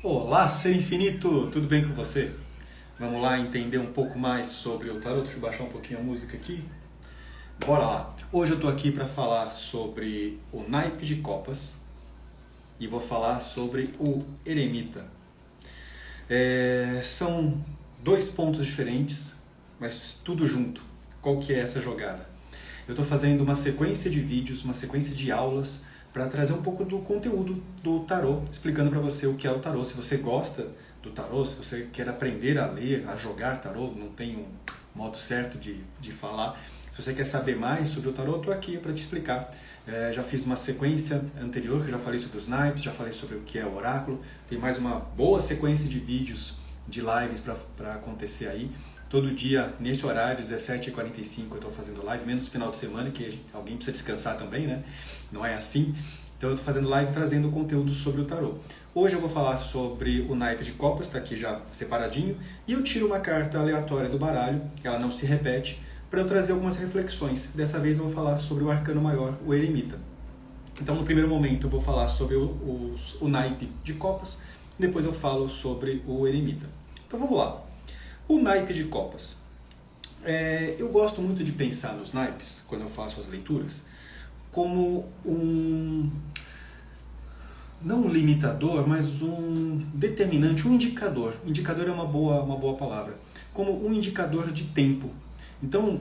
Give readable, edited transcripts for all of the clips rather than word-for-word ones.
Olá, ser infinito! Tudo bem com você? Vamos lá entender um pouco mais sobre o tarot. Deixa eu baixar um pouquinho a música aqui. Bora lá! Hoje eu tô aqui para falar sobre o naipe de copas e vou falar sobre o eremita. São dois pontos diferentes, mas tudo junto. Qual que é essa jogada? Eu estou fazendo uma sequência de vídeos, uma sequência de aulas para trazer um pouco do conteúdo do tarô, explicando para você o que é o tarô. Se você gosta do tarô, se você quer aprender a ler, a jogar tarô, não tem um modo certo de falar. Se você quer saber mais sobre o tarô, eu estou aqui para te explicar. Já fiz uma sequência anterior, que eu já falei sobre os naipes, já falei sobre o que é o oráculo. Tem mais uma boa sequência de vídeos, de lives para acontecer aí. Todo dia, nesse horário, 17h45, eu estou fazendo live, menos final de semana, que alguém precisa descansar também, né? Não é assim. Então eu estou fazendo live trazendo conteúdo sobre o tarô. Hoje eu vou falar sobre o naipe de copas, está aqui já separadinho, e eu tiro uma carta aleatória do baralho, ela não se repete, para eu trazer algumas reflexões. Dessa vez eu vou falar sobre o arcano maior, o eremita. Então no primeiro momento eu vou falar sobre o naipe de copas, depois eu falo sobre o eremita. Então vamos lá. O naipe de copas. Eu gosto muito de pensar nos naipes, quando eu faço as leituras, como não um limitador, mas um determinante, um indicador. Indicador é uma boa palavra. Como um indicador de tempo. Então,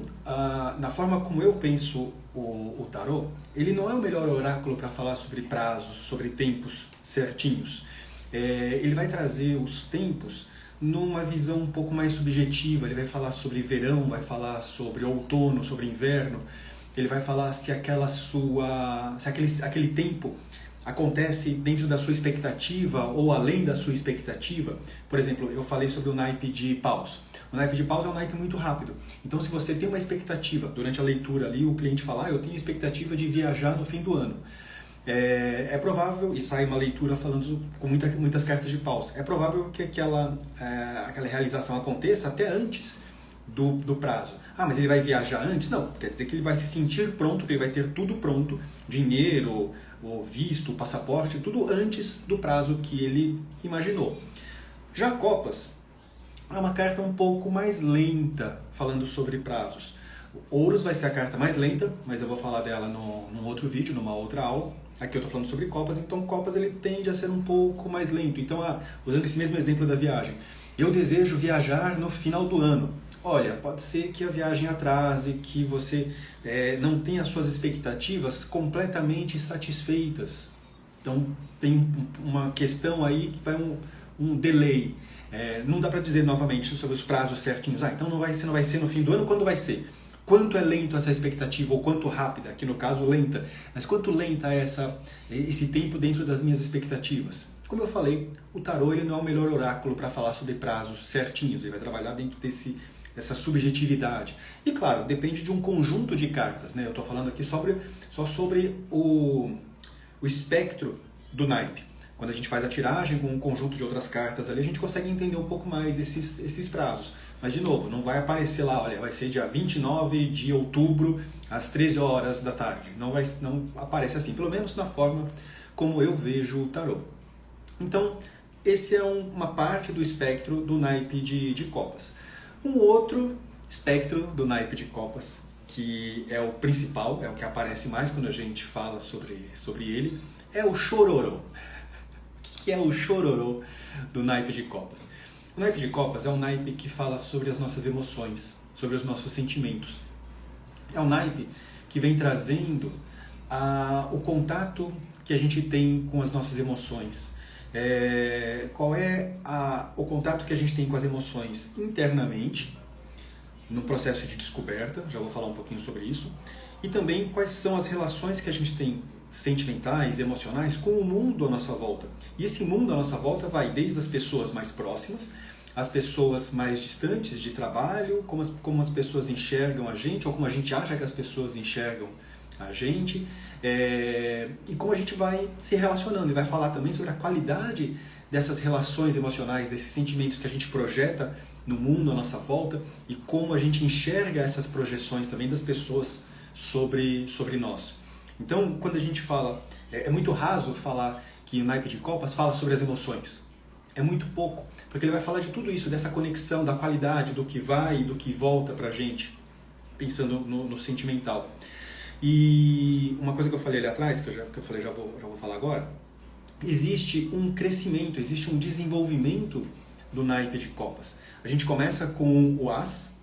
na forma como eu penso o tarô, ele não é o melhor oráculo para falar sobre prazos, sobre tempos certinhos. Ele vai trazer os tempos numa visão um pouco mais subjetiva. Ele vai falar sobre verão, vai falar sobre outono, sobre inverno. Ele vai falar se aquele tempo acontece dentro da sua expectativa ou além da sua expectativa. Por exemplo, eu falei sobre o naipe de paus. O naipe de paus é um naipe muito rápido. Então, se você tem uma expectativa, durante a leitura ali, o cliente fala, eu tenho expectativa de viajar no fim do ano. É provável, e sai uma leitura falando com muitas cartas de paus, é provável que aquela realização aconteça até antes do prazo. Mas ele vai viajar antes? Não, quer dizer que ele vai se sentir pronto, que ele vai ter tudo pronto, dinheiro, o visto, o passaporte, tudo antes do prazo que ele imaginou. Já copas é uma carta um pouco mais lenta, falando sobre prazos. Ouros vai ser a carta mais lenta, mas eu vou falar dela num outro vídeo, numa outra aula. Aqui eu estou falando sobre copas, então copas ele tende a ser um pouco mais lento. Então, usando esse mesmo exemplo da viagem, eu desejo viajar no final do ano. Olha, pode ser que a viagem atrase, que você não tenha as suas expectativas completamente satisfeitas. Então, tem uma questão aí que vai um delay. Não dá para dizer novamente sobre os prazos certinhos. Então não vai ser no fim do ano, quando vai ser? Quanto é lento essa expectativa, ou quanto rápida, aqui no caso lenta, mas quanto lenta é esse tempo dentro das minhas expectativas? Como eu falei, o tarô ele não é o melhor oráculo para falar sobre prazos certinhos, ele vai trabalhar dentro dessa subjetividade. E claro, depende de um conjunto de cartas, né? Eu estou falando aqui só sobre o espectro do naipe. Quando a gente faz a tiragem com um conjunto de outras cartas ali, a gente consegue entender um pouco mais esses prazos. Mas, de novo, não vai aparecer lá, olha, vai ser dia 29 de outubro, às 13 horas da tarde. Não aparece assim, pelo menos na forma como eu vejo o tarô. Então, esse é uma parte do espectro do naipe de copas. Um outro espectro do naipe de copas, que é o principal, é o que aparece mais quando a gente fala sobre ele, é o chororô. O que é o chororô do naipe de copas? O naipe de copas é um naipe que fala sobre as nossas emoções, sobre os nossos sentimentos. É um naipe que vem trazendo o contato que a gente tem com as nossas emoções. Qual é o contato que a gente tem com as emoções internamente, no processo de descoberta, já vou falar um pouquinho sobre isso, e também quais são as relações que a gente tem sentimentais, emocionais, com o mundo à nossa volta. E esse mundo à nossa volta vai desde as pessoas mais próximas, as pessoas mais distantes de trabalho, como as pessoas enxergam a gente, ou como a gente acha que as pessoas enxergam a gente, e como a gente vai se relacionando. E vai falar também sobre a qualidade dessas relações emocionais, desses sentimentos que a gente projeta no mundo à nossa volta, e como a gente enxerga essas projeções também das pessoas sobre nós. Então, quando a gente fala, é muito raso falar que o naipe de copas fala sobre as emoções. é muito pouco, porque ele vai falar de tudo isso, dessa conexão, da qualidade, do que vai e do que volta pra gente, pensando no sentimental. E uma coisa que eu falei ali atrás, que eu falei já vou falar agora, existe um crescimento, existe um desenvolvimento do naipe de copas. A gente começa com o As,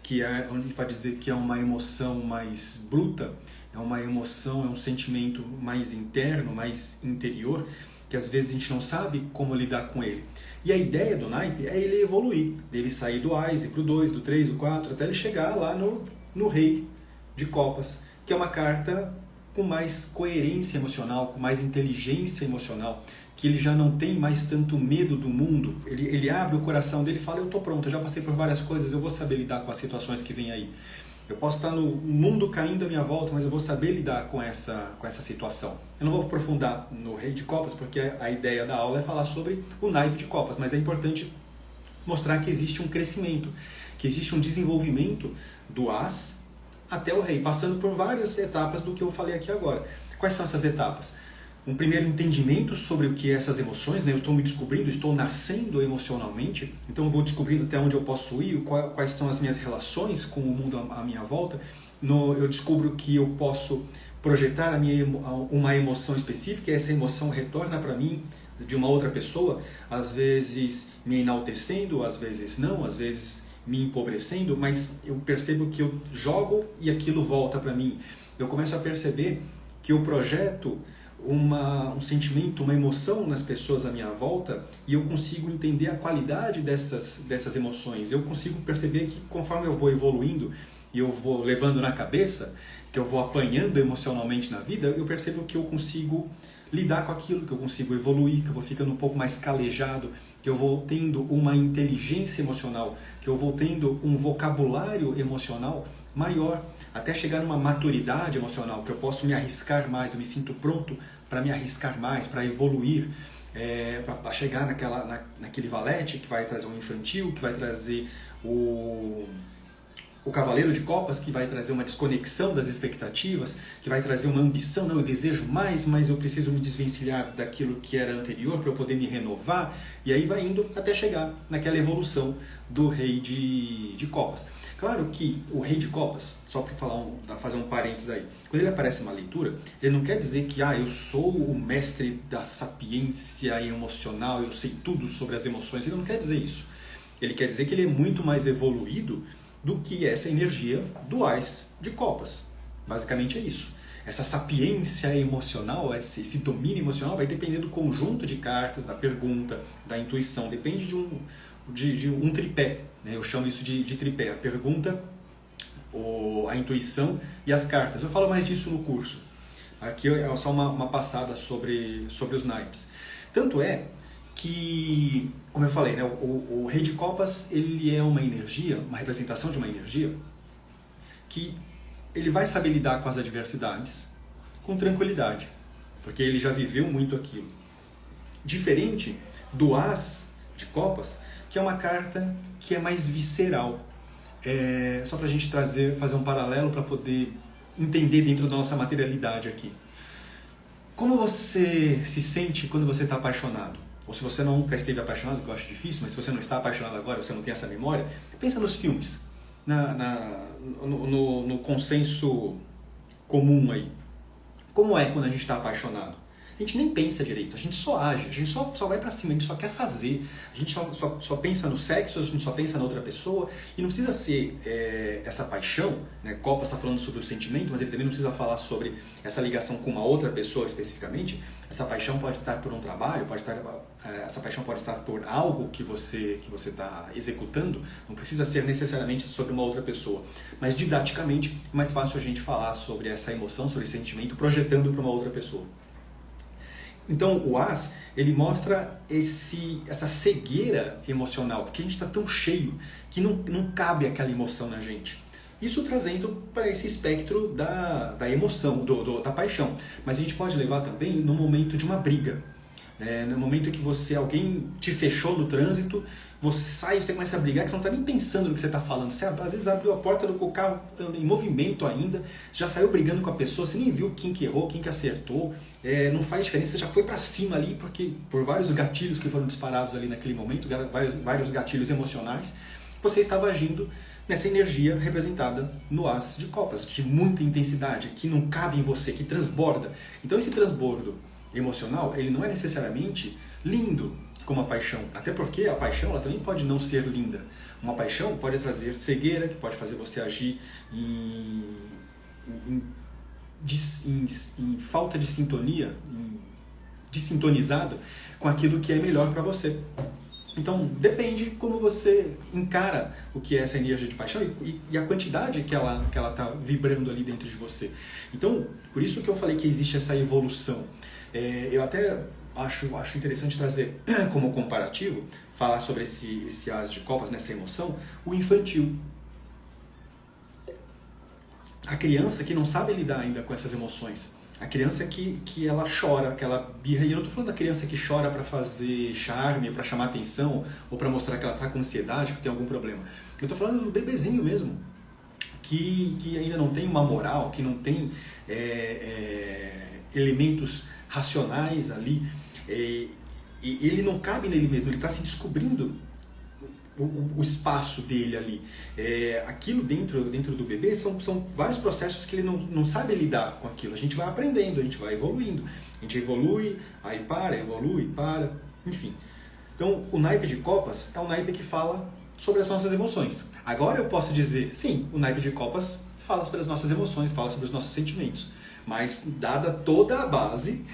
que é, a gente pode dizer que é uma emoção mais bruta, é uma emoção, é um sentimento mais interno, mais interior, que às vezes a gente não sabe como lidar com ele. E a ideia do naipe é ele evoluir, dele sair do Ás, ir para o 2, do 3, do 4, até ele chegar lá no Rei de Copas, que é uma carta com mais coerência emocional, com mais inteligência emocional, que ele já não tem mais tanto medo do mundo. Ele abre o coração dele e fala, eu estou pronto, eu já passei por várias coisas, eu vou saber lidar com as situações que vêm aí. Eu posso estar no mundo caindo à minha volta, mas eu vou saber lidar com essa situação. Eu não vou aprofundar no Rei de Copas, porque a ideia da aula é falar sobre o naipe de copas, mas é importante mostrar que existe um crescimento, que existe um desenvolvimento do As até o Rei, passando por várias etapas do que eu falei aqui agora. Quais são essas etapas? Um primeiro entendimento sobre o que é essas emoções, né? Eu estou me descobrindo, estou nascendo emocionalmente, então eu vou descobrindo até onde eu posso ir, quais são as minhas relações com o mundo à minha volta. Eu descubro que eu posso projetar uma emoção específica e essa emoção retorna para mim de uma outra pessoa, às vezes me enaltecendo, às vezes não, às vezes me empobrecendo, mas eu percebo que eu jogo e aquilo volta para mim. Eu começo a perceber que eu projeto um sentimento, uma emoção nas pessoas à minha volta e eu consigo entender a qualidade dessas emoções. Eu consigo perceber que conforme eu vou evoluindo e eu vou levando na cabeça, que eu vou apanhando emocionalmente na vida, eu percebo que eu consigo lidar com aquilo, que eu consigo evoluir, que eu vou ficando um pouco mais calejado, que eu vou tendo uma inteligência emocional, que eu vou tendo um vocabulário emocional maior, até chegar numa maturidade emocional, que eu posso me arriscar mais, eu me sinto pronto para me arriscar mais, para evoluir, para chegar naquele valete que vai trazer um infantil, que vai trazer o cavaleiro de copas, que vai trazer uma desconexão das expectativas, que vai trazer uma ambição, não, eu desejo mais, mas eu preciso me desvencilhar daquilo que era anterior para eu poder me renovar, e aí vai indo até chegar naquela evolução do Rei de Copas. Claro que o Rei de Copas, só para fazer um parênteses aí, quando ele aparece numa leitura, ele não quer dizer que eu sou o mestre da sapiência emocional, eu sei tudo sobre as emoções, ele não quer dizer isso. Ele quer dizer que ele é muito mais evoluído do que essa energia do Ás de Copas. Basicamente é isso. Essa sapiência emocional, esse domínio emocional vai depender do conjunto de cartas, da pergunta, da intuição. Depende de um tripé. Né? Eu chamo isso de tripé. A pergunta, a intuição e as cartas. Eu falo mais disso no curso. Aqui é só uma passada sobre os naipes. Tanto é que, como eu falei, né, o Rei de Copas ele é uma energia, uma representação de uma energia que ele vai saber lidar com as adversidades com tranquilidade, porque ele já viveu muito aquilo. Diferente do As de Copas, que é uma carta que é mais visceral. Só para a gente fazer um paralelo para poder entender dentro da nossa materialidade aqui. Como você se sente quando você está apaixonado? Ou se você nunca esteve apaixonado, que eu acho difícil, mas se você não está apaixonado agora, você não tem essa memória, pensa nos filmes, no consenso comum aí. Como é quando a gente está apaixonado? A gente nem pensa direito, a gente só age, a gente só vai pra cima, a gente só quer fazer, a gente só pensa no sexo, a gente só pensa na outra pessoa, e não precisa ser essa paixão, né? Copas está falando sobre o sentimento, mas ele também não precisa falar sobre essa ligação com uma outra pessoa especificamente. Essa paixão pode estar por um trabalho, essa paixão pode estar por algo que você está executando, não precisa ser necessariamente sobre uma outra pessoa, mas didaticamente é mais fácil a gente falar sobre essa emoção, sobre esse sentimento, projetando para uma outra pessoa. Então o As, ele mostra essa cegueira emocional, porque a gente está tão cheio que não cabe aquela emoção na gente. Isso trazendo para esse espectro da emoção, da paixão. Mas a gente pode levar também no momento de uma briga. No momento que alguém te fechou no trânsito, você sai, você começa a brigar, que você não está nem pensando no que você está falando. Você às vezes abriu a porta do carro em movimento ainda, já saiu brigando com a pessoa, você nem viu quem que errou, quem que acertou, não faz diferença, você já foi para cima ali, porque por vários gatilhos que foram disparados ali naquele momento, vários gatilhos emocionais, você estava agindo nessa energia representada no As de Copas, de muita intensidade, que não cabe em você, que transborda. Então esse transbordo emocional, ele não é necessariamente lindo como a paixão, até porque a paixão ela também pode não ser linda. Uma paixão pode trazer cegueira, que pode fazer você agir em falta de sintonia, desintonizado com aquilo que é melhor para você. Então, depende como você encara o que é essa energia de paixão e a quantidade que ela está vibrando ali dentro de você. Então, por isso que eu falei que existe essa evolução. Eu até acho interessante trazer como comparativo, falar sobre esse As de Copas, nessa emoção, o infantil. A criança que não sabe lidar ainda com essas emoções. A criança que ela chora, que ela birra. E eu não estou falando da criança que chora para fazer charme, para chamar atenção, ou para mostrar que ela está com ansiedade, que tem algum problema. Eu estou falando do bebezinho mesmo, que ainda não tem uma moral, que não tem elementos racionais ali. E ele não cabe nele mesmo, ele está se descobrindo o espaço dele ali. Aquilo dentro do bebê são vários processos que ele não sabe lidar com aquilo. A gente vai aprendendo, a gente vai evoluindo. A gente evolui, aí para, evolui, para, enfim. Então, o naipe de copas é um naipe que fala sobre as nossas emoções. Agora eu posso dizer, sim, o naipe de copas fala sobre as nossas emoções, fala sobre os nossos sentimentos. Mas, dada toda a base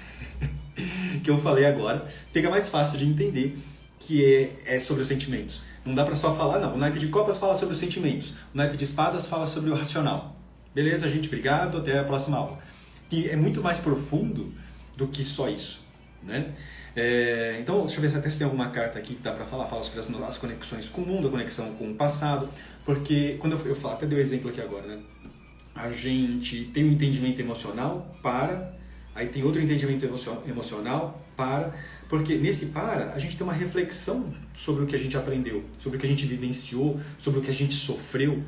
que eu falei agora, fica mais fácil de entender que é sobre os sentimentos. Não dá pra só falar, não. O naipe de copas fala sobre os sentimentos. O naipe de espadas fala sobre o racional. Beleza, gente? Obrigado. Até a próxima aula. E é muito mais profundo do que só isso, né? Então, deixa eu ver até se tem alguma carta aqui que dá pra falar. Fala sobre as conexões com o mundo, a conexão com o passado. Porque, quando eu falo, até dei um exemplo aqui agora, né? A gente tem um entendimento emocional, aí tem outro entendimento emocional, porque nesse a gente tem uma reflexão sobre o que a gente aprendeu, sobre o que a gente vivenciou, sobre o que a gente sofreu.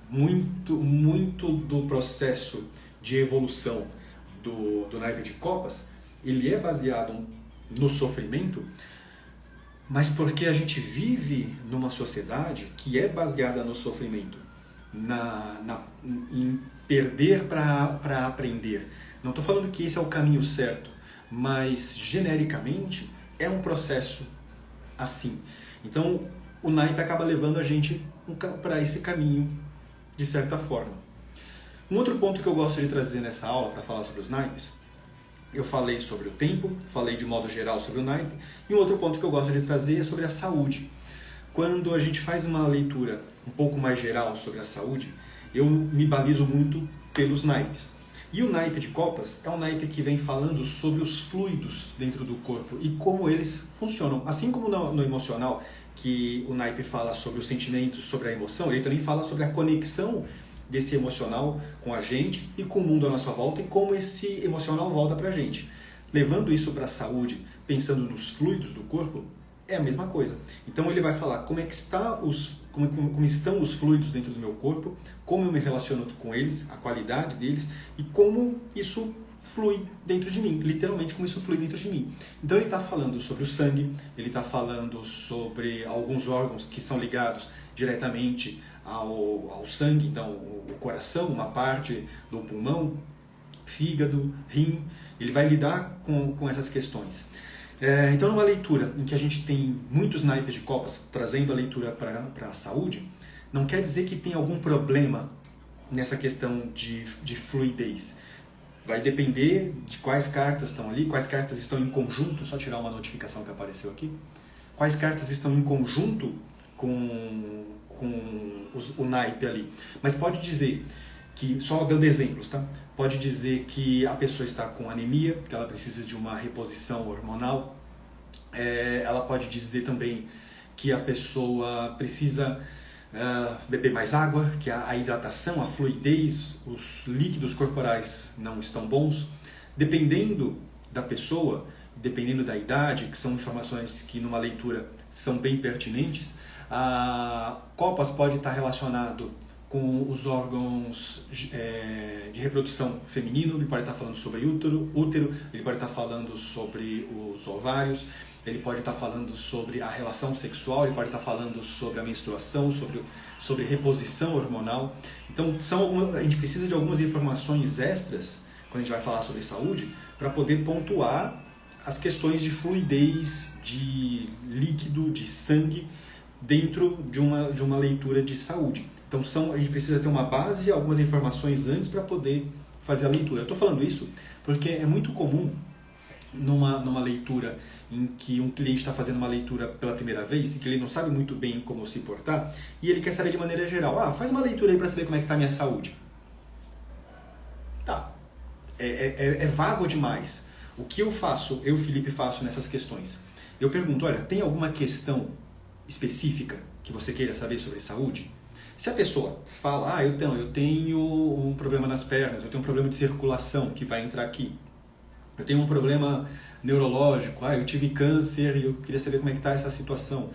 Muito do processo de evolução do naipe de copas, ele é baseado no sofrimento, mas porque a gente vive numa sociedade que é baseada no sofrimento, em perder para aprender. Não estou falando que esse é o caminho certo, mas genericamente é um processo assim. Então o naipe acaba levando a gente para esse caminho de certa forma. Um outro ponto que eu gosto de trazer nessa aula para falar sobre os naipes, eu falei sobre o tempo, falei de modo geral sobre o naipe, e um outro ponto que eu gosto de trazer é sobre a saúde. Quando a gente faz uma leitura um pouco mais geral sobre a saúde, eu me balizo muito pelos naipes. E o naipe de copas é um naipe que vem falando sobre os fluidos dentro do corpo e como eles funcionam. Assim como no emocional, que o naipe fala sobre os sentimentos, sobre a emoção, ele também fala sobre a conexão desse emocional com a gente e com o mundo à nossa volta e como esse emocional volta pra gente. Levando isso para a saúde, pensando nos fluidos do corpo, é a mesma coisa. Então ele vai falar como estão os fluidos dentro do meu corpo, como eu me relaciono com eles, a qualidade deles e como isso flui dentro de mim, literalmente como isso flui dentro de mim. Então ele está falando sobre o sangue, ele está falando sobre alguns órgãos que são ligados diretamente ao sangue, então o coração, uma parte do pulmão, fígado, rim, ele vai lidar com essas questões. Então, numa leitura em que a gente tem muitos naipes de copas trazendo a leitura para a saúde, não quer dizer que tem algum problema nessa questão de fluidez. Vai depender de quais cartas estão ali, quais cartas estão em conjunto, só tirar uma notificação que apareceu aqui, quais cartas estão em conjunto com o naipe ali. Mas pode dizer que, só dando exemplos, tá? Pode dizer que a pessoa está com anemia, que ela precisa de uma reposição hormonal. Ela pode dizer também que a pessoa precisa beber mais água, que a hidratação, a fluidez, os líquidos corporais não estão bons. Dependendo da pessoa, dependendo da idade, que são informações que numa leitura são bem pertinentes. A COPAS pode estar relacionado com os órgãos de reprodução feminino, ele pode estar falando sobre útero, ele pode estar falando sobre os ovários, ele pode estar falando sobre a relação sexual, ele pode estar falando sobre a menstruação, sobre reposição hormonal. Então a gente precisa de algumas informações extras, quando a gente vai falar sobre saúde, para poder pontuar as questões de fluidez, de líquido, de sangue, dentro de uma leitura de saúde. Então a gente precisa ter uma base, algumas informações antes para poder fazer a leitura. Eu estou falando isso porque é muito comum numa leitura em que um cliente está fazendo uma leitura pela primeira vez e que ele não sabe muito bem como se portar e ele quer saber de maneira geral. Faz uma leitura aí para saber como é que está a minha saúde. Tá. É vago demais. O que eu faço, Felipe, faço nessas questões? Eu pergunto, olha, tem alguma questão específica que você queira saber sobre saúde? Se a pessoa fala, eu tenho um problema nas pernas, eu tenho um problema de circulação que vai entrar aqui, eu tenho um problema neurológico, eu tive câncer e eu queria saber como é que está essa situação.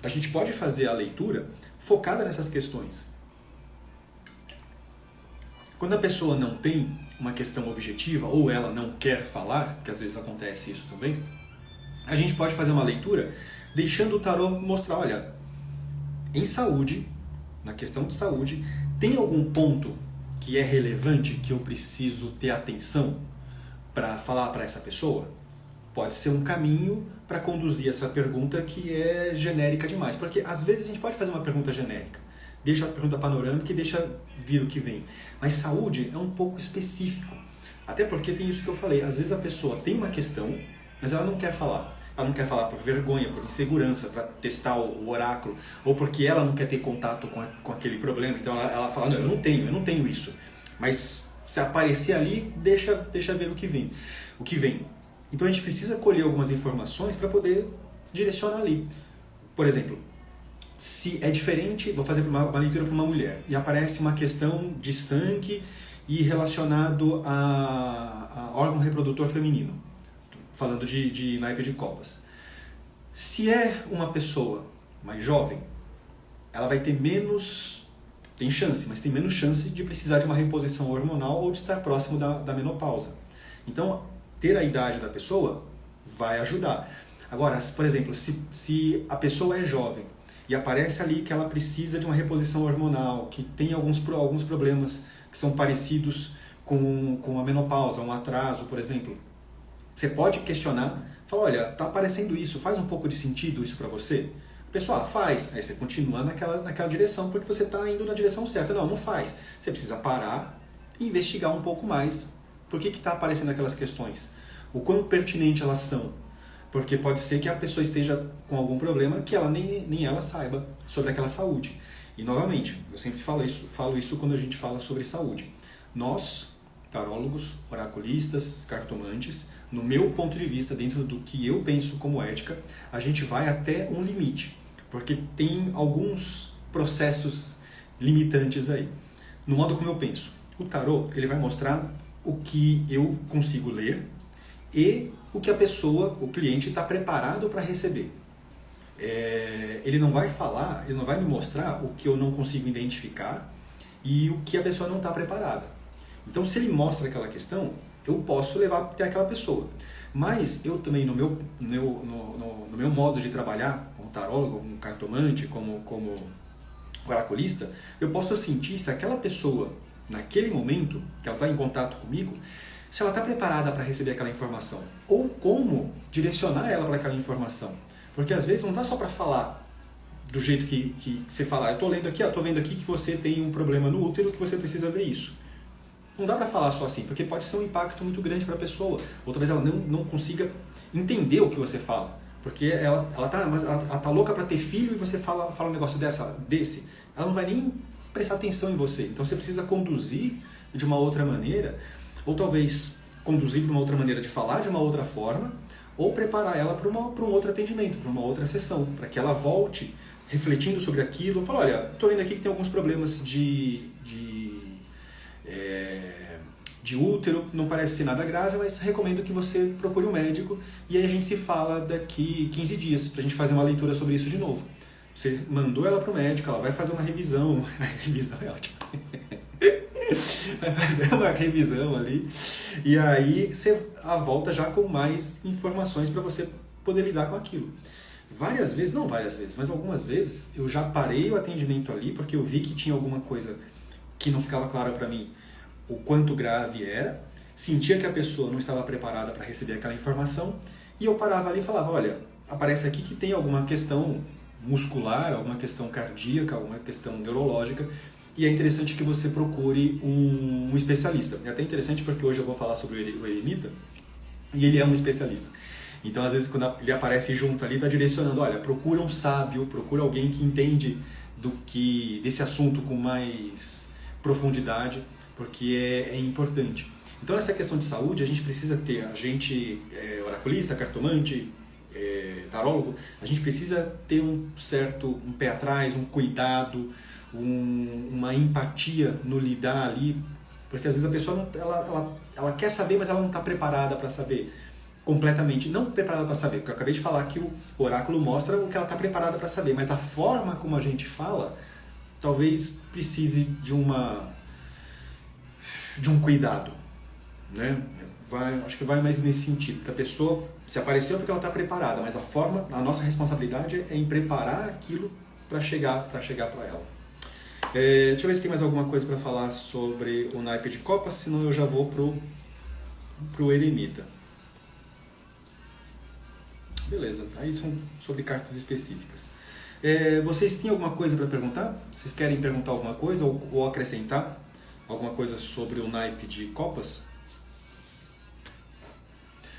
A gente pode fazer a leitura focada nessas questões. Quando a pessoa não tem uma questão objetiva ou ela não quer falar, porque às vezes acontece isso também, a gente pode fazer uma leitura deixando o tarô mostrar, olha, em saúde, na questão de saúde, tem algum ponto que é relevante que eu preciso ter atenção para falar para essa pessoa? Pode ser um caminho para conduzir essa pergunta que é genérica demais, porque às vezes a gente pode fazer uma pergunta genérica, deixa a pergunta panorâmica e deixa vir o que vem, mas saúde é um pouco específico, até porque tem isso que eu falei, às vezes a pessoa tem uma questão, mas ela não quer falar. Ela não quer falar por vergonha, por insegurança, para testar o oráculo, ou porque ela não quer ter contato com aquele problema. Então ela fala, não, eu não tenho isso. Mas se aparecer ali, deixa ver o que vem. Então a gente precisa colher algumas informações para poder direcionar ali. Por exemplo, se é diferente, vou fazer uma leitura para uma mulher, e aparece uma questão de sangue e relacionado a órgão reprodutor feminino. Falando de naipe de copas. Se é uma pessoa mais jovem, ela vai ter tem chance, mas tem menos chance de precisar de uma reposição hormonal ou de estar próximo da menopausa. Então, ter a idade da pessoa vai ajudar. Agora, por exemplo, se a pessoa é jovem e aparece ali que ela precisa de uma reposição hormonal, que tem alguns problemas que são parecidos com a menopausa, um atraso, por exemplo, você pode questionar, falar, olha, tá aparecendo isso, faz um pouco de sentido isso para você? O pessoal, faz. Aí você continua naquela direção, porque você está indo na direção certa. Não faz. Você precisa parar e investigar um pouco mais por que está aparecendo aquelas questões. O quão pertinente elas são. Porque pode ser que a pessoa esteja com algum problema que ela nem ela saiba sobre aquela saúde. E, novamente, eu sempre falo isso quando a gente fala sobre saúde. Nós, tarólogos, oraculistas, cartomantes, no meu ponto de vista, dentro do que eu penso como ética, a gente vai até um limite, porque tem alguns processos limitantes aí. No modo como eu penso, o tarô ele vai mostrar o que eu consigo ler e o que a pessoa, o cliente, está preparado para receber. Ele não vai falar, ele não vai me mostrar o que eu não consigo identificar e o que a pessoa não está preparada. Então, se ele mostra aquela questão, eu posso levar até aquela pessoa. Mas eu também, no meu modo de trabalhar, como tarólogo, como cartomante, como oraculista, eu posso sentir se aquela pessoa, naquele momento, que ela está em contato comigo, se ela está preparada para receber aquela informação. Ou como direcionar ela para aquela informação. Porque às vezes não dá só para falar do jeito que você fala. Eu estou lendo aqui, estou vendo aqui que você tem um problema no útero, que você precisa ver isso. Não dá para falar só assim, porque pode ser um impacto muito grande para a pessoa. Ou talvez ela não consiga entender o que você fala. Porque ela tá louca para ter filho e você fala um negócio desse. Ela não vai nem prestar atenção em você. Então você precisa conduzir de uma outra maneira, ou talvez conduzir de uma outra maneira de falar de uma outra forma, ou preparar ela para um outro atendimento, para uma outra sessão, para que ela volte refletindo sobre aquilo. Fala, olha, estou vendo aqui que tem alguns problemas de de útero, não parece ser nada grave, mas recomendo que você procure um médico e aí a gente se fala daqui 15 dias pra gente fazer uma leitura sobre isso de novo. Você mandou ela pro médico, ela vai fazer uma revisão, a revisão é ótima, vai fazer uma revisão ali e aí você volta já com mais informações para você poder lidar com aquilo. Várias vezes, não várias vezes, mas algumas vezes eu já parei o atendimento ali porque eu vi que tinha alguma coisa que não ficava clara para mim o quanto grave era, sentia que a pessoa não estava preparada para receber aquela informação e eu parava ali e falava, olha, aparece aqui que tem alguma questão muscular, alguma questão cardíaca, alguma questão neurológica e é interessante que você procure um especialista. É até interessante porque hoje eu vou falar sobre o eremita e ele é um especialista. Então, às vezes, quando ele aparece junto ali, está direcionando, olha, procura um sábio, procura alguém que entende desse assunto com mais profundidade, porque é importante. Então, essa questão de saúde, a gente precisa ter, a gente, oraculista, cartomante, tarólogo, a gente precisa ter um pé atrás, um cuidado, uma empatia no lidar ali, porque às vezes a pessoa, ela quer saber, mas ela não está preparada para saber. Completamente, não preparada para saber, porque eu acabei de falar que o oráculo mostra o que ela está preparada para saber, mas a forma como a gente fala, talvez precise de um cuidado, né? Acho que vai mais nesse sentido, que a pessoa se apareceu porque ela está preparada, mas a nossa responsabilidade é em preparar aquilo para chegar para ela. Deixa eu ver se tem mais alguma coisa para falar sobre o naipe de copas, senão eu já vou pro eremita. Beleza, aí são sobre cartas específicas. Vocês têm alguma coisa para perguntar? Vocês querem perguntar alguma coisa ou acrescentar alguma coisa sobre o naipe de copas?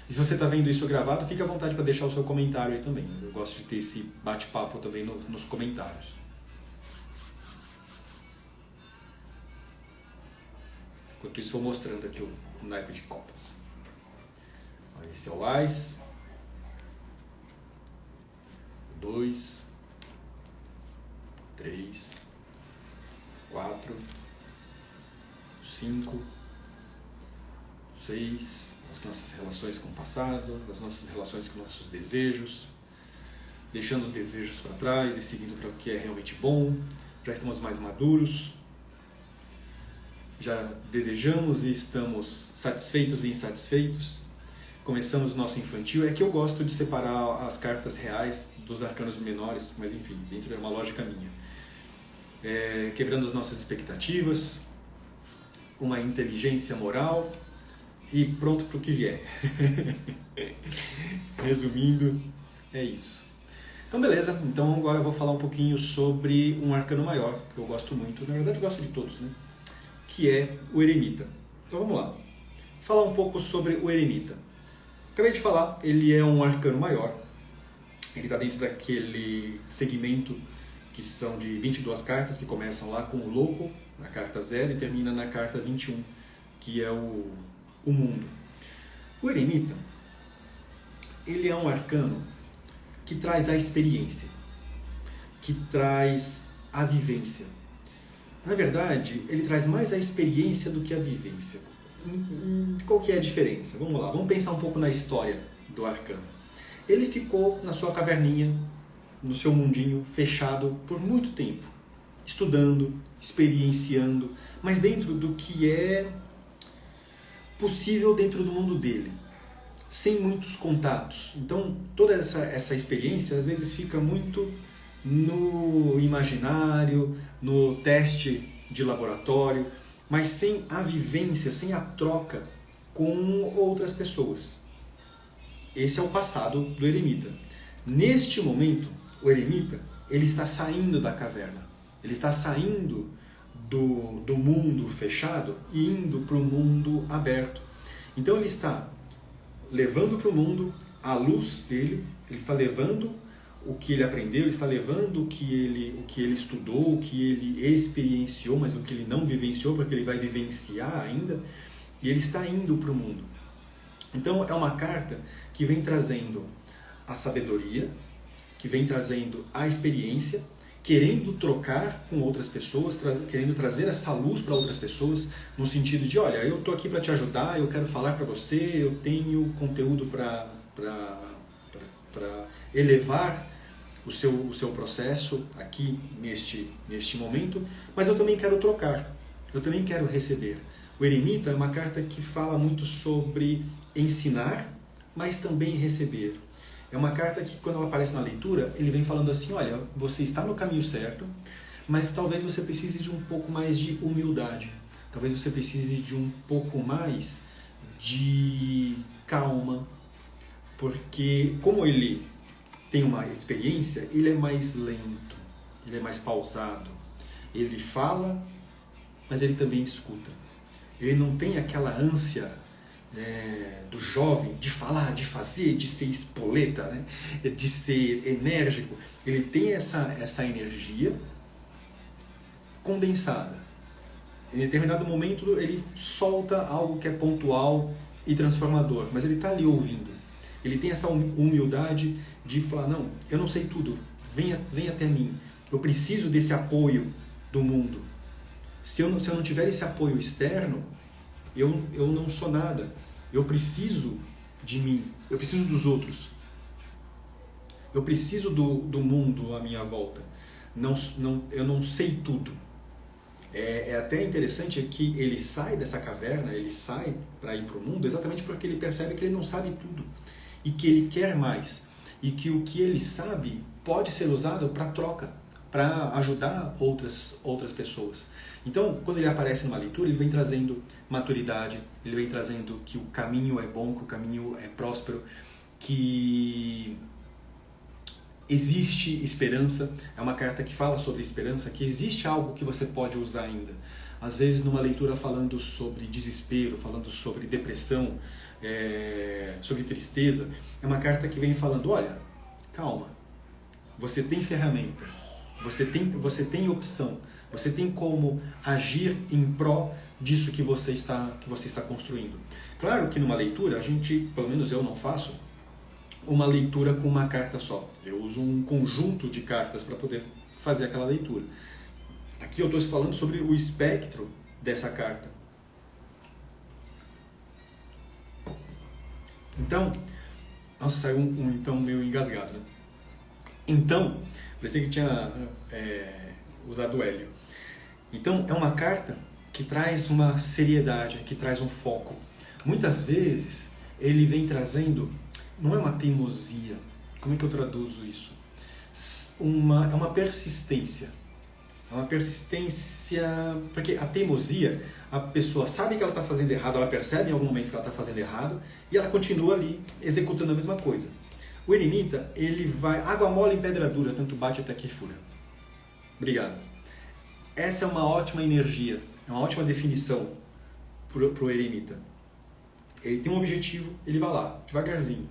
E se você está vendo isso gravado, fique à vontade para deixar o seu comentário aí também. Eu gosto de ter esse bate-papo também nos comentários. Enquanto isso, vou mostrando aqui o naipe de copas. Esse é o Ás. 2, 3, 4, 5, 6, as nossas relações com o passado, as nossas relações com nossos desejos, deixando os desejos para trás e seguindo para o que é realmente bom, já estamos mais maduros, já desejamos e estamos satisfeitos e insatisfeitos, começamos o nosso infantil. É que eu gosto de separar as cartas reais dos arcanos menores, mas enfim, dentro de uma lógica minha. Quebrando as nossas expectativas, uma inteligência moral e pronto para o que vier. Resumindo, é isso. Então beleza, então agora eu vou falar um pouquinho sobre um arcano maior, que eu gosto muito, na verdade eu gosto de todos, né? Que é o eremita. Então vamos lá, falar um pouco sobre o eremita. Acabei de falar, ele é um arcano maior, ele está dentro daquele segmento que são de 22 cartas, que começam lá com o louco, na carta 0, e termina na carta 21, que é o mundo. O eremita, ele é um arcano que traz a experiência, que traz a vivência. Na verdade, ele traz mais a experiência do que a vivência. Qual que é a diferença? Vamos lá, vamos pensar um pouco na história do arcano. Ele ficou na sua caverninha, no seu mundinho fechado por muito tempo, estudando, experienciando, mas dentro do que é possível dentro do mundo dele, sem muitos contatos. Então, toda essa experiência às vezes fica muito no imaginário, no teste de laboratório, mas sem a vivência, sem a troca com outras pessoas. Esse é o passado do eremita. Neste momento, o eremita, ele está saindo da caverna, ele está saindo do mundo fechado e indo para o mundo aberto. Então ele está levando para o mundo a luz dele, ele está levando o que ele aprendeu, ele está levando o que ele estudou, o que ele experienciou, mas o que ele não vivenciou, porque ele vai vivenciar ainda, e ele está indo para o mundo. Então é uma carta que vem trazendo a sabedoria, que vem trazendo a experiência querendo trocar com outras pessoas, querendo trazer essa luz para outras pessoas, no sentido de, olha, eu estou aqui para te ajudar, eu quero falar para você, eu tenho conteúdo para elevar o seu processo aqui neste momento, mas eu também quero trocar, eu também quero receber. O Eremita é uma carta que fala muito sobre ensinar, mas também receber. É uma carta que, quando ela aparece na leitura, ele vem falando assim, olha, você está no caminho certo, mas talvez você precise de um pouco mais de humildade. Talvez você precise de um pouco mais de calma, porque como ele tem uma experiência, ele é mais lento, ele é mais pausado. Ele fala, mas ele também escuta. Ele não tem aquela ânsia do jovem de falar, de fazer, de ser espoleta, né? De ser enérgico. Ele tem essa energia condensada. Em determinado momento ele solta algo que é pontual e transformador, mas ele está ali ouvindo. Ele tem essa humildade de falar, não, eu não sei tudo, vem até mim. Eu preciso desse apoio do mundo. Se eu não tiver esse apoio externo, eu não sou nada. Eu preciso de mim, eu preciso dos outros. Eu preciso do mundo à minha volta. Eu não sei tudo. É até interessante que ele sai dessa caverna, ele sai para ir para o mundo exatamente porque ele percebe que ele não sabe tudo e que ele quer mais e que o que ele sabe pode ser usado para troca, para ajudar outras pessoas. Então, quando ele aparece numa leitura, ele vem trazendo maturidade, ele vem trazendo que o caminho é bom, que o caminho é próspero, que existe esperança. É uma carta que fala sobre esperança, que existe algo que você pode usar ainda. Às vezes, numa leitura falando sobre desespero, falando sobre depressão, sobre tristeza, é uma carta que vem falando, olha, calma, você tem ferramenta, você tem opção, você tem como agir em pró disso que você está construindo. Claro que numa leitura, a gente, pelo menos eu não faço, uma leitura com uma carta só. Eu uso um conjunto de cartas para poder fazer aquela leitura. Aqui eu estou falando sobre o espectro dessa carta. Então, nossa, saiu então meio engasgado, né? Então, parecia que tinha usado hélio. Então, é uma carta que traz uma seriedade, que traz um foco. Muitas vezes, ele vem trazendo, não é uma teimosia, como é que eu traduzo isso? É uma persistência. É uma persistência, porque a teimosia, a pessoa sabe que ela está fazendo errado, ela percebe em algum momento que ela está fazendo errado, e ela continua ali, executando a mesma coisa. O eremita, ele vai, água mole em pedra dura, tanto bate até que fura. Obrigado. Essa é uma ótima energia, é uma ótima definição para o eremita. Ele tem um objetivo, ele vai lá, devagarzinho,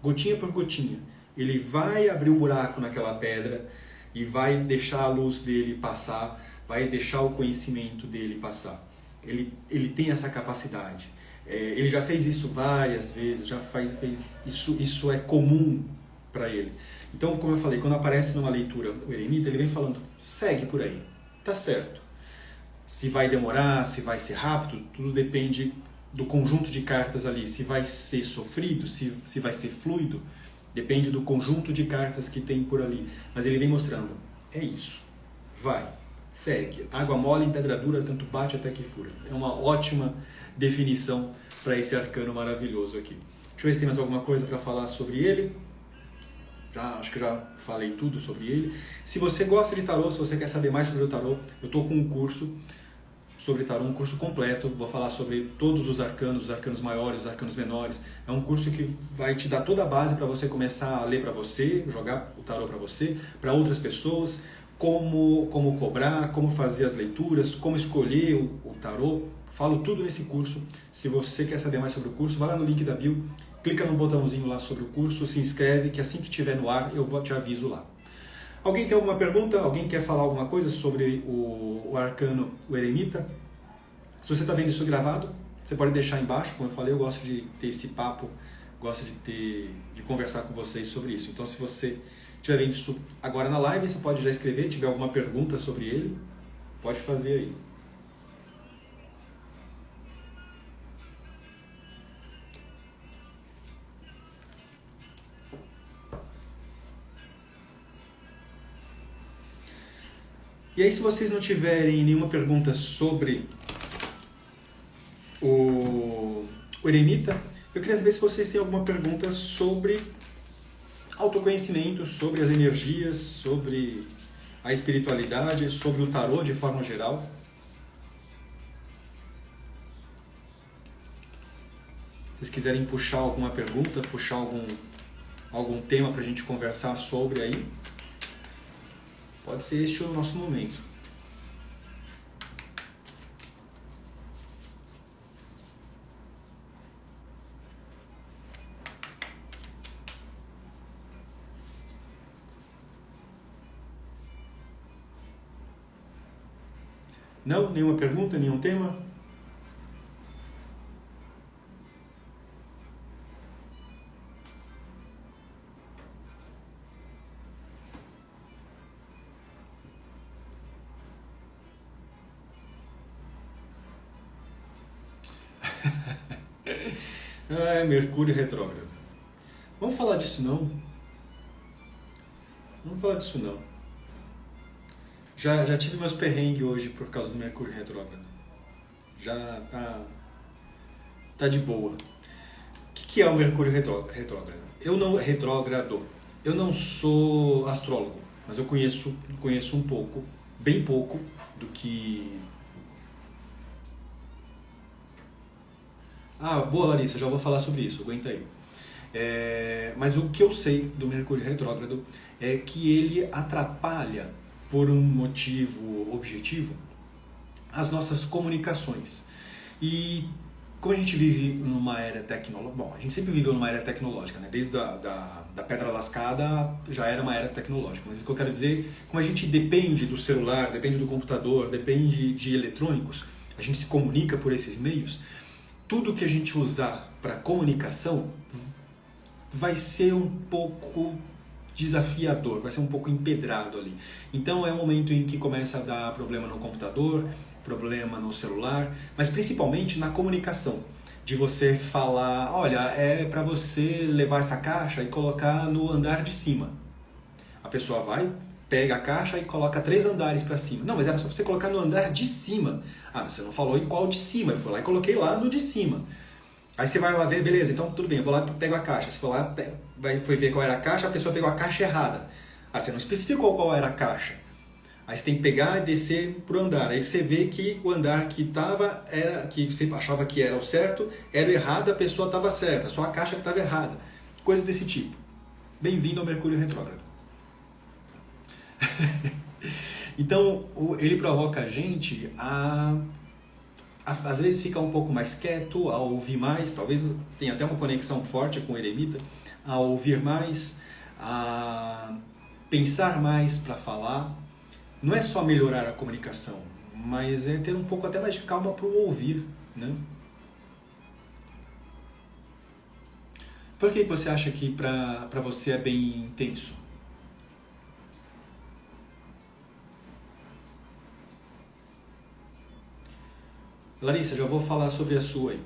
gotinha por gotinha. Ele vai abrir o buraco naquela pedra e vai deixar a luz dele passar, vai deixar o conhecimento dele passar. Ele tem essa capacidade. Ele já fez isso várias vezes, fez isso é comum para ele. Então, como eu falei, quando aparece numa leitura o eremita, ele vem falando, segue por aí, tá certo. Se vai demorar, se vai ser rápido, tudo depende do conjunto de cartas ali. Se vai ser sofrido, se vai ser fluido, depende do conjunto de cartas que tem por ali. Mas ele vem mostrando, é isso, vai, segue. Água mole em pedra dura, tanto bate até que fura. É uma ótima definição para esse arcano maravilhoso aqui. Deixa eu ver se tem mais alguma coisa para falar sobre ele. Acho que já falei tudo sobre ele. Se você gosta de tarô, se você quer saber mais sobre o tarô, eu estou com um curso sobre tarô, um curso completo. Vou falar sobre todos os arcanos maiores, os arcanos menores. É um curso que vai te dar toda a base para você começar a ler para você, jogar o tarô para você, para outras pessoas, como cobrar, como fazer as leituras, como escolher o tarô. Falo tudo nesse curso. Se você quer saber mais sobre o curso, vai lá no link da bio, clica no botãozinho lá sobre o curso, se inscreve, que assim que estiver no ar eu te aviso lá. Alguém tem alguma pergunta? Alguém quer falar alguma coisa sobre o arcano, o eremita? Se você está vendo isso gravado, você pode deixar embaixo. Como eu falei, eu gosto de ter esse papo gosta de conversar com vocês sobre isso. Então, se você estiver vendo isso agora na live, você pode já escrever, tiver alguma pergunta sobre ele, pode fazer aí. E aí, se vocês não tiverem nenhuma pergunta sobre o eremita, eu queria saber se vocês têm alguma pergunta sobre autoconhecimento, sobre as energias, sobre a espiritualidade, sobre o tarô de forma geral. Se vocês quiserem puxar alguma pergunta, puxar algum tema para a gente conversar sobre aí, pode ser este o nosso momento. Não? Nenhuma pergunta? Nenhum tema? Mercúrio retrógrado. Vamos falar disso não? Vamos falar disso não. Já tive meus perrengues hoje por causa do Mercúrio retrógrado. Já tá de boa. O que é o Mercúrio retrógrado? Eu não sou astrólogo, mas eu conheço um pouco, bem pouco, do que... Boa, Larissa, já vou falar sobre isso, aguenta aí. Mas o que eu sei do Mercúrio retrógrado é que ele atrapalha, por um motivo objetivo, as nossas comunicações. E como a gente vive numa era tecnológica, bom, a gente sempre viveu numa era tecnológica, né? Desde da pedra lascada já era uma era tecnológica, mas o que eu quero dizer, como a gente depende do celular, depende do computador, depende de eletrônicos, a gente se comunica por esses meios, tudo que a gente usar para comunicação vai ser um pouco desafiador, vai ser um pouco empedrado ali. Então é um momento em que começa a dar problema no computador, problema no celular, mas principalmente na comunicação. De você falar, olha, é para você levar essa caixa e colocar no andar de cima. A pessoa vai, pega a caixa e coloca 3 andares para cima. Não, mas era só para você colocar no andar de cima. Mas você não falou em qual de cima. Eu fui lá e coloquei lá no de cima. Aí você vai lá ver, beleza, então tudo bem, eu vou lá e pego a caixa. Você foi lá, foi ver qual era a caixa, a pessoa pegou a caixa errada. Você não especificou qual era a caixa. Aí você tem que pegar e descer pro andar. Aí você vê que o andar que estava, que você achava que era o certo, era o errado, a pessoa estava certa, só a caixa que estava errada. Coisas desse tipo. Bem-vindo ao Mercúrio retrógrado. Então, ele provoca a gente às vezes ficar um pouco mais quieto, a ouvir mais, talvez tenha até uma conexão forte com o eremita, a ouvir mais, a pensar mais para falar. Não é só melhorar a comunicação, mas é ter um pouco até mais de calma para o ouvir, né? Por que você acha que para você é bem intenso? Larissa, já vou falar sobre a sua aí.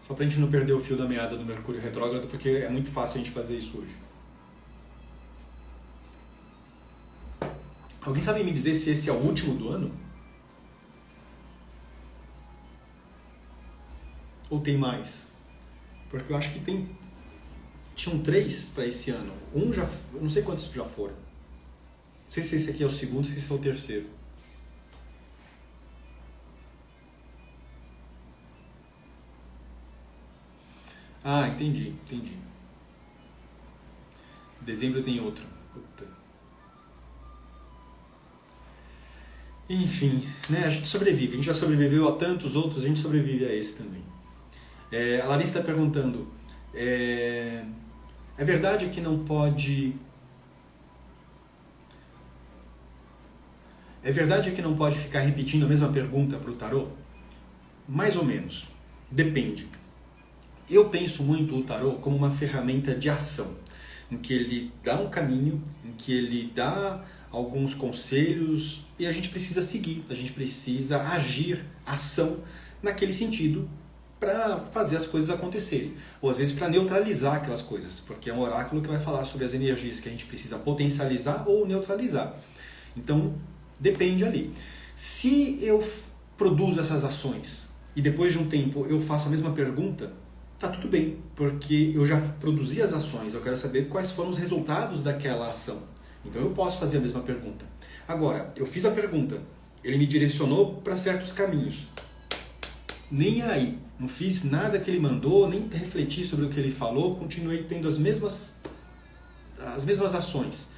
Só pra gente não perder o fio da meada do Mercúrio retrógrado, porque é muito fácil a gente fazer isso hoje. Alguém sabe me dizer se esse é o último do ano? Ou tem mais? Porque eu acho que tinham 3 para esse ano. Eu não sei quantos já foram. Não sei se esse aqui é o segundo, se esse é o terceiro. Entendi. Dezembro tem outro. Puta. Enfim, né? A gente sobrevive. A gente já sobreviveu a tantos outros, a gente sobrevive a esse também. A Larissa está perguntando, É verdade que não pode... É verdade que não pode ficar repetindo a mesma pergunta para o tarô? Mais ou menos. Depende. Eu penso muito o tarô como uma ferramenta de ação, em que ele dá um caminho, em que ele dá alguns conselhos e a gente precisa seguir, a gente precisa agir, ação, naquele sentido para fazer as coisas acontecerem. Ou às vezes para neutralizar aquelas coisas, porque é um oráculo que vai falar sobre as energias que a gente precisa potencializar ou neutralizar. Então, depende ali. Se eu produzo essas ações e depois de um tempo eu faço a mesma pergunta, tá tudo bem, porque eu já produzi as ações, eu quero saber quais foram os resultados daquela ação. Então eu posso fazer a mesma pergunta. Agora, eu fiz a pergunta, ele me direcionou para certos caminhos. Nem aí, não fiz nada que ele mandou, nem refleti sobre o que ele falou, continuei tendo as mesmas ações.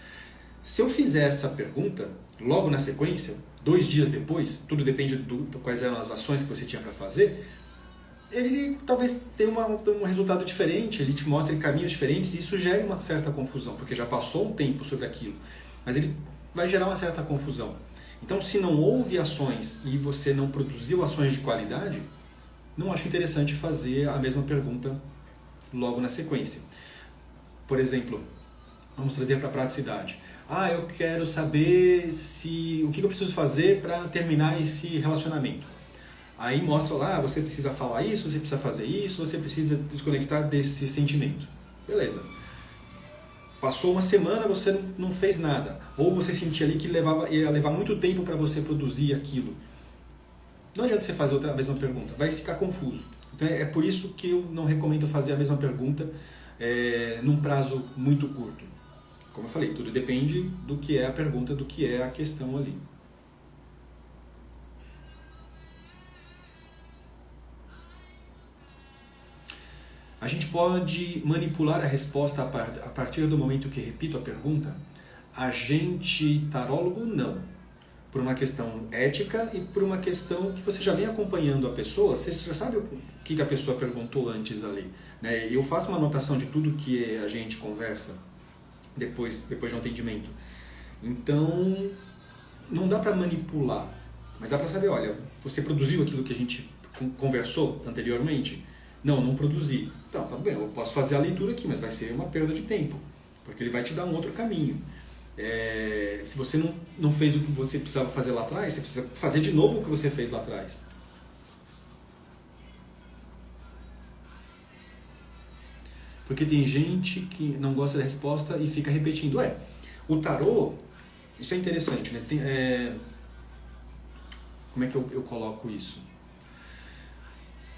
Se eu fizer essa pergunta, logo na sequência, 2 dias depois, tudo depende de quais eram as ações que você tinha para fazer, ele talvez tenha um resultado diferente, ele te mostre caminhos diferentes, e isso gera uma certa confusão, porque já passou um tempo sobre aquilo, mas ele vai gerar uma certa confusão. Então, se não houve ações e você não produziu ações de qualidade, não acho interessante fazer a mesma pergunta logo na sequência. Por exemplo, vamos trazer para a praticidade. Eu quero saber o que eu preciso fazer para terminar esse relacionamento. Aí mostra lá, você precisa falar isso, você precisa fazer isso, você precisa desconectar desse sentimento. Beleza. Passou uma semana, você não fez nada. Ou você sentia ali que ia levar muito tempo para você produzir aquilo. Não adianta você fazer a mesma pergunta, vai ficar confuso. Então é por isso que eu não recomendo fazer a mesma pergunta num prazo muito curto. Como eu falei, tudo depende do que é a pergunta, do que é a questão ali. A gente pode manipular a resposta a partir do momento que repito a pergunta? Agente tarólogo, não. Por uma questão ética e por uma questão que você já vem acompanhando a pessoa, você já sabe o que a pessoa perguntou antes ali. Né? Eu faço uma anotação de tudo que a gente conversa depois de um atendimento. Então, não dá para manipular, mas dá para saber, olha, você produziu aquilo que a gente conversou anteriormente? Não produzi. Então, tá bem, eu posso fazer a leitura aqui, mas vai ser uma perda de tempo, porque ele vai te dar um outro caminho. Se você não fez o que você precisava fazer lá atrás, você precisa fazer de novo o que você fez lá atrás. Porque tem gente que não gosta da resposta e fica repetindo. O tarô, isso é interessante, né? Como é que eu coloco isso?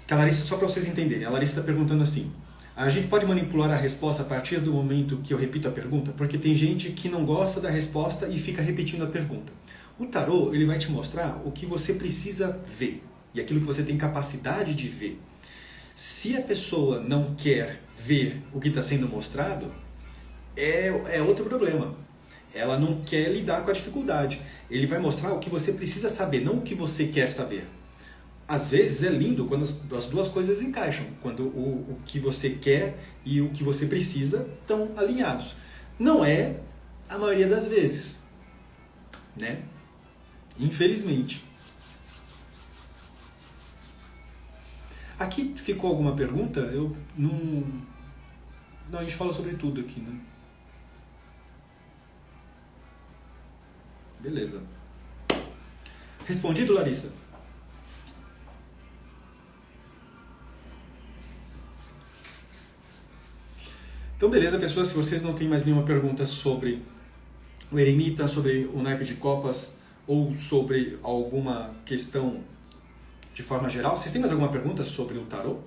Que a Larissa, só para vocês entenderem, a Larissa está perguntando assim: a gente pode manipular a resposta a partir do momento que eu repito a pergunta? Porque tem gente que não gosta da resposta e fica repetindo a pergunta. O tarô, ele vai te mostrar o que você precisa ver e aquilo que você tem capacidade de ver. Se a pessoa não quer ver o que está sendo mostrado, é outro problema. Ela não quer lidar com a dificuldade. Ele vai mostrar o que você precisa saber, não o que você quer saber. Às vezes é lindo quando as duas coisas encaixam, quando o que você quer e o que você precisa estão alinhados. Não é a maioria das vezes, né? Infelizmente. Aqui ficou alguma pergunta? Eu não... Não, a gente fala sobre tudo aqui, né? Beleza. Respondido, Larissa? Então, beleza, pessoas, se vocês não têm mais nenhuma pergunta sobre o eremita, sobre o naipe de copas ou sobre alguma questão de forma geral, vocês têm mais alguma pergunta sobre o tarô?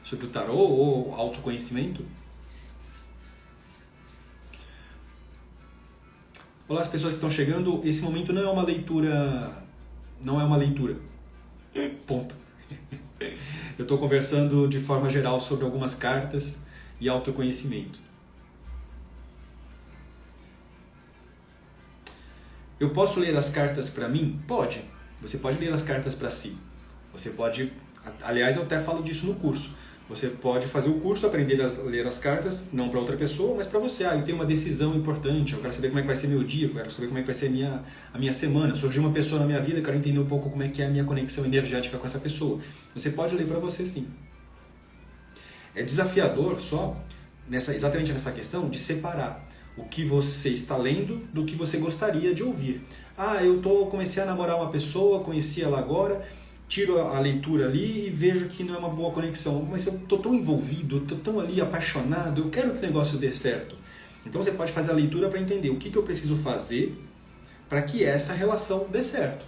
Sobre o tarô ou autoconhecimento? Olá, as pessoas que estão chegando, esse momento não é uma leitura, ponto. Eu estou conversando de forma geral sobre algumas cartas e autoconhecimento. Eu posso ler as cartas para mim? Pode. Você pode ler as cartas para si. Você pode, aliás, eu até falo disso no curso. Você pode fazer o curso, aprender a ler as cartas, não para outra pessoa, mas para você. Eu tenho uma decisão importante, eu quero saber como é que vai ser meu dia, eu quero saber como é que vai ser a minha semana. Surgiu uma pessoa na minha vida, eu quero entender um pouco como é que é a minha conexão energética com essa pessoa. Você pode ler para você, sim. É desafiador só, exatamente nessa questão, de separar o que você está lendo do que você gostaria de ouvir. Comecei a namorar uma pessoa, conheci ela agora, tiro a leitura ali e vejo que não é uma boa conexão. Mas eu estou tão envolvido, estou tão ali apaixonado, eu quero que o negócio dê certo. Então você pode fazer a leitura para entender o que eu preciso fazer para que essa relação dê certo.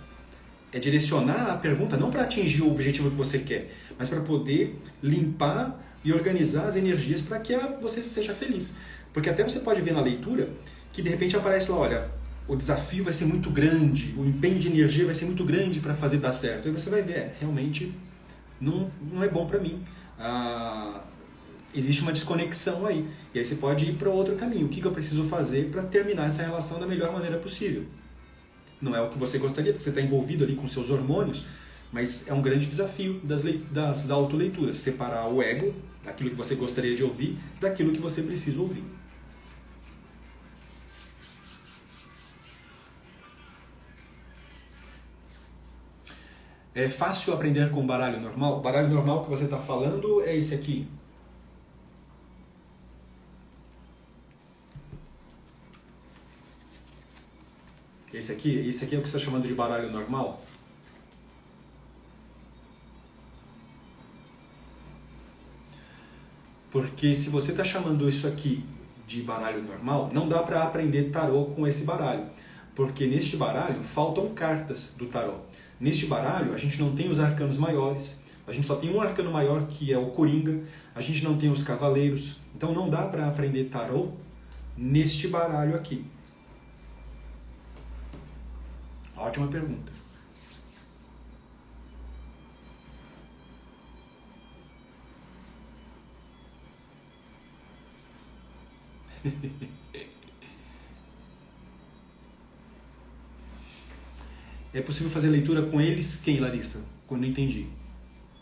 É direcionar a pergunta não para atingir o objetivo que você quer, mas para poder limpar e organizar as energias para que você seja feliz. Porque até você pode ver na leitura que de repente aparece lá, olha, o desafio vai ser muito grande, o empenho de energia vai ser muito grande para fazer dar certo. Aí você vai ver, realmente não é bom para mim. Existe uma desconexão aí. E aí você pode ir para outro caminho. O que eu preciso fazer para terminar essa relação da melhor maneira possível? Não é o que você gostaria, porque você está envolvido ali com seus hormônios, mas é um grande desafio das autoleituras. Separar o ego, daquilo que você gostaria de ouvir, daquilo que você precisa ouvir. É fácil aprender com baralho normal? O baralho normal que você está falando é esse aqui. Esse aqui é o que você está chamando de baralho normal? Porque se você está chamando isso aqui de baralho normal, não dá para aprender tarô com esse baralho. Porque neste baralho faltam cartas do tarô. Neste baralho a gente não tem os arcanos maiores, a gente só tem um arcano maior que é o Coringa, a gente não tem os cavaleiros, então não dá para aprender tarô neste baralho aqui. Ótima pergunta. É possível fazer leitura com eles quem, Larissa? Quando não entendi.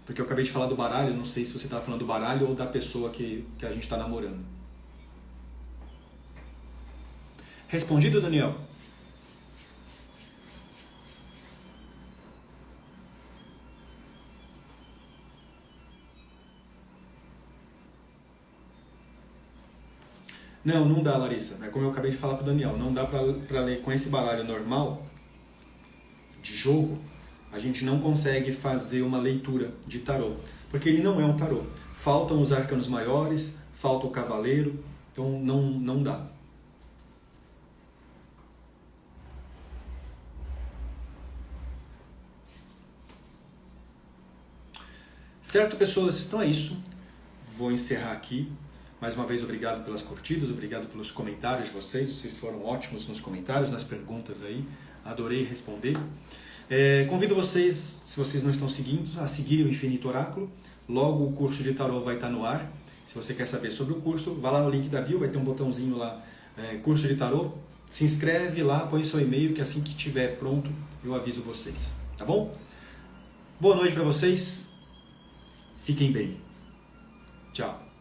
Porque eu acabei de falar do baralho, não sei se você estava falando do baralho ou da pessoa que a gente está namorando. Respondido, Daniel? Não dá, Larissa. É como eu acabei de falar para o Daniel. Não dá para ler com esse baralho normal de jogo. A gente não consegue fazer uma leitura de tarô. Porque ele não é um tarô. Faltam os arcanos maiores, falta o cavaleiro. Então não dá. Certo, pessoas? Então é isso. Vou encerrar aqui. Mais uma vez, obrigado pelas curtidas, obrigado pelos comentários de vocês. Vocês foram ótimos nos comentários, nas perguntas aí. Adorei responder. Convido vocês, se vocês não estão seguindo, a seguirem o Infinito Oráculo. Logo o curso de tarô vai estar no ar. Se você quer saber sobre o curso, vá lá no link da bio, vai ter um botãozinho lá, curso de tarô. Se inscreve lá, põe seu e-mail, que assim que estiver pronto, eu aviso vocês. Tá bom? Boa noite para vocês. Fiquem bem. Tchau.